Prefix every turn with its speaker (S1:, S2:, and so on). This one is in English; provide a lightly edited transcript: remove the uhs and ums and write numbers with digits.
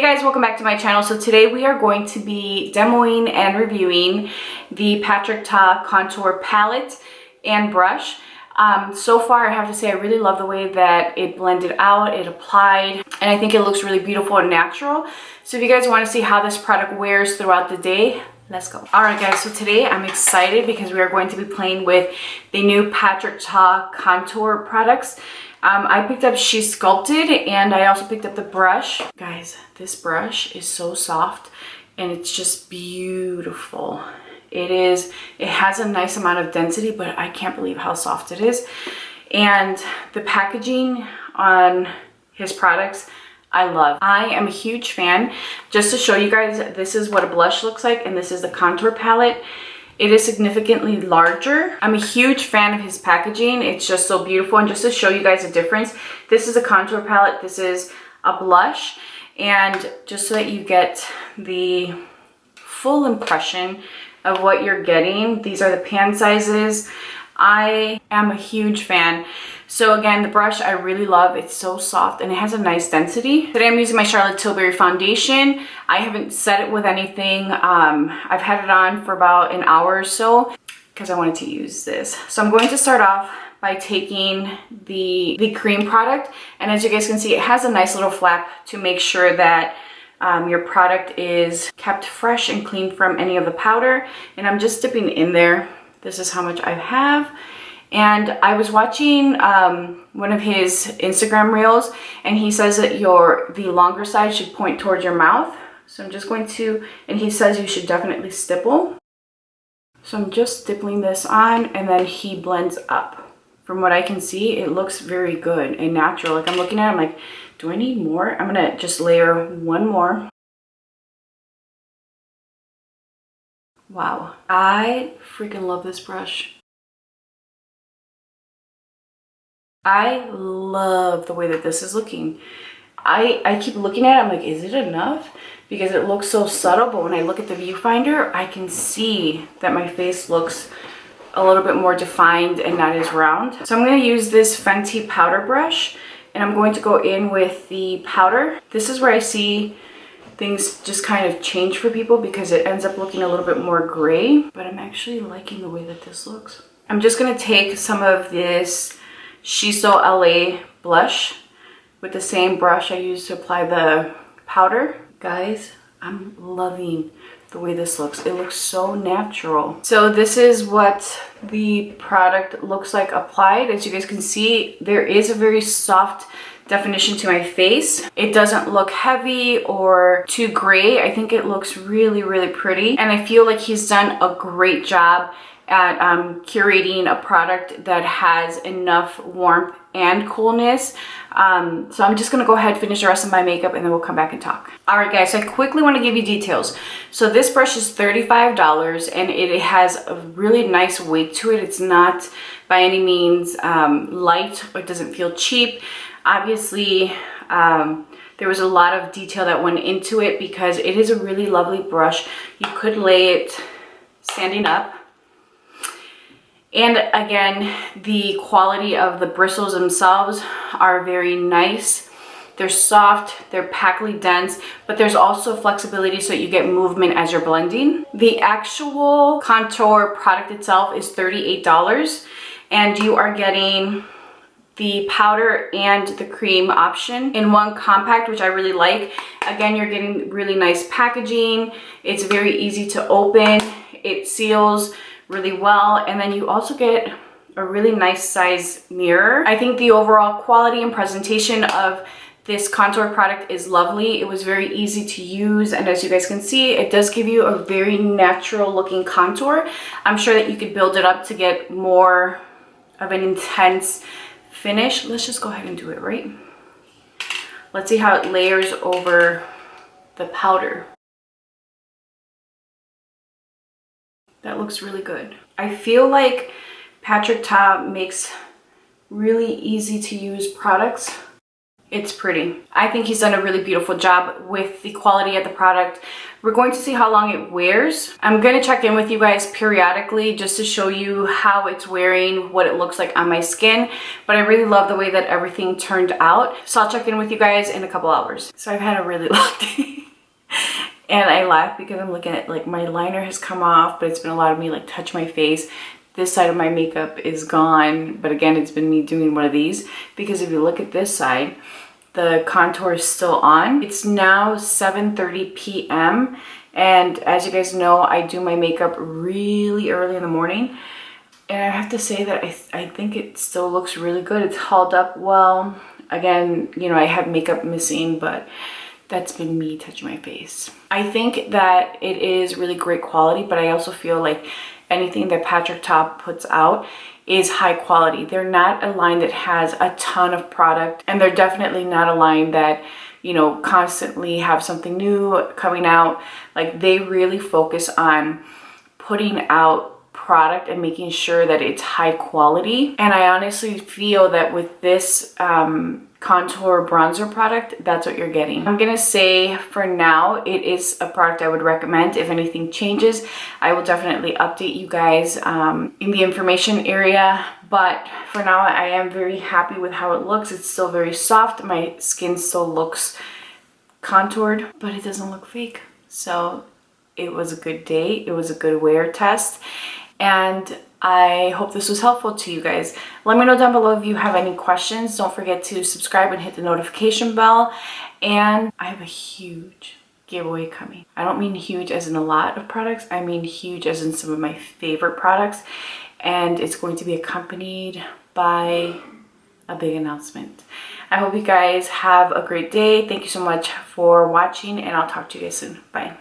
S1: guys, welcome back to my channel. So today we are going to be demoing and reviewing the Patrick Ta contour palette and brush. So far I have to say I really love the way that it blended out, it applied, and I think it looks really beautiful and natural. So if you guys want to see how this product wears throughout the day, let's go. Alright guys, so today I'm excited because we are going to be playing with the new Patrick Ta contour products. I picked up She Sculpted and I also picked up the brush. Guys, this brush is so soft and it's just beautiful. It has a nice amount of density, but I can't believe how soft it is. And the packaging on his products, I love. I am a huge fan. Just to show you guys, this is what a blush looks like and this is the contour palette. It is significantly larger. I'm a huge fan of his packaging. It's just so beautiful. And just to show you guys a difference, this is a contour palette, this is a blush. And just so that you get the full impression of what you're getting, these are the pan sizes. I am a huge fan. So again, the brush I really love. It's so soft and it has a nice density. Today I'm using my Charlotte Tilbury foundation. I haven't set it with anything. I've had it on for about an hour or so because I wanted to use this. So I'm going to start off by taking the cream product, and as you guys can see, it has a nice little flap to make sure that your product is kept fresh and clean from any of the powder. And I'm just dipping in there. This is how much I have. And I was watching one of his Instagram reels, and he says that the longer side should point towards your mouth. So I'm just going to, and he says you should definitely stipple. So I'm just stippling this on, and then he blends up. From what I can see, it looks very good and natural. Like I'm looking at it, I'm like, do I need more? I'm gonna just layer one more. Wow, I freaking love this brush. I love the way that this is looking. I keep looking at it, I'm like, is it enough? Because it looks so subtle, but when I look at the viewfinder, I can see that my face looks a little bit more defined and not as round. So I'm going to use this Fenty powder brush, and I'm going to go in with the powder. This is where I see things just kind of change for people because it ends up looking a little bit more gray, but I'm actually liking the way that this looks. I'm just going to take some of this Shiso LA blush with the same brush I used to apply the powder. Guys, I'm loving the way this looks. It looks so natural. So this is what the product looks like applied. As you guys can see, there is a very soft definition to my face. It doesn't look heavy or too gray. I think it looks really, really pretty. And I feel like he's done a great job at curating a product that has enough warmth and coolness. So I'm just gonna go ahead, finish the rest of my makeup, and then we'll come back and talk. All right guys, so I quickly wanna give you details. So this brush is $35 and it has a really nice weight to it. It's not by any means light, or it doesn't feel cheap. Obviously, there was a lot of detail that went into it because it is a really lovely brush. You could lay it standing up. And again, the quality of the bristles themselves are very nice. They're soft, they're packily dense, but there's also flexibility so you get movement as you're blending. The actual contour product itself is $38, and you are getting the powder and the cream option in one compact, which I really like. Again, you're getting really nice packaging. It's very easy to open. It seals really well, and then you also get a really nice size mirror. I think the overall quality and presentation of this contour product is lovely. It was very easy to use, and as you guys can see, it does give you a very natural looking contour. I'm sure that you could build it up to get more of an intense finish. Let's just go ahead and do it, right? Let's see how it layers over the powder. That looks really good. I feel like Patrick Ta makes really easy to use products. It's pretty. I think he's done a really beautiful job with the quality of the product. We're going to see how long it wears. I'm going to check in with you guys periodically just to show you how it's wearing, what it looks like on my skin. But I really love the way that everything turned out. So I'll check in with you guys in a couple hours. So I've had a really long day. And I laugh because I'm looking at, like, my liner has come off, but it's been a lot of me like touch my face. This side of my makeup is gone, but again, it's been me doing one of these, because if you look at this side, the contour is still on. It's now 7:30 p.m. and as you guys know, I do my makeup really early in the morning. And I have to say that I think it still looks really good. It's held up well. Again, you know, I have makeup missing, but that's been me touching my face. I think that it is really great quality, but I also feel like anything that Patrick Ta puts out is high quality. They're not a line that has a ton of product, and they're definitely not a line that, you know, constantly have something new coming out. Like, they really focus on putting out product and making sure that it's high quality. And I honestly feel that with this contour bronzer product, that's what you're getting. I'm gonna say for now, it is a product I would recommend. If anything changes, I will definitely update you guys in the information area. But for now, I am very happy with how it looks. It's still very soft. My skin still looks contoured, but it doesn't look fake. So it was a good day. It was a good wear test. And I hope this was helpful to you guys. Let me know down below if you have any questions. Don't forget to subscribe and hit the notification bell. And I have a huge giveaway coming. I don't mean huge as in a lot of products. I mean huge as in some of my favorite products. And it's going to be accompanied by a big announcement. I hope you guys have a great day. Thank you so much for watching, and I'll talk to you guys soon. Bye.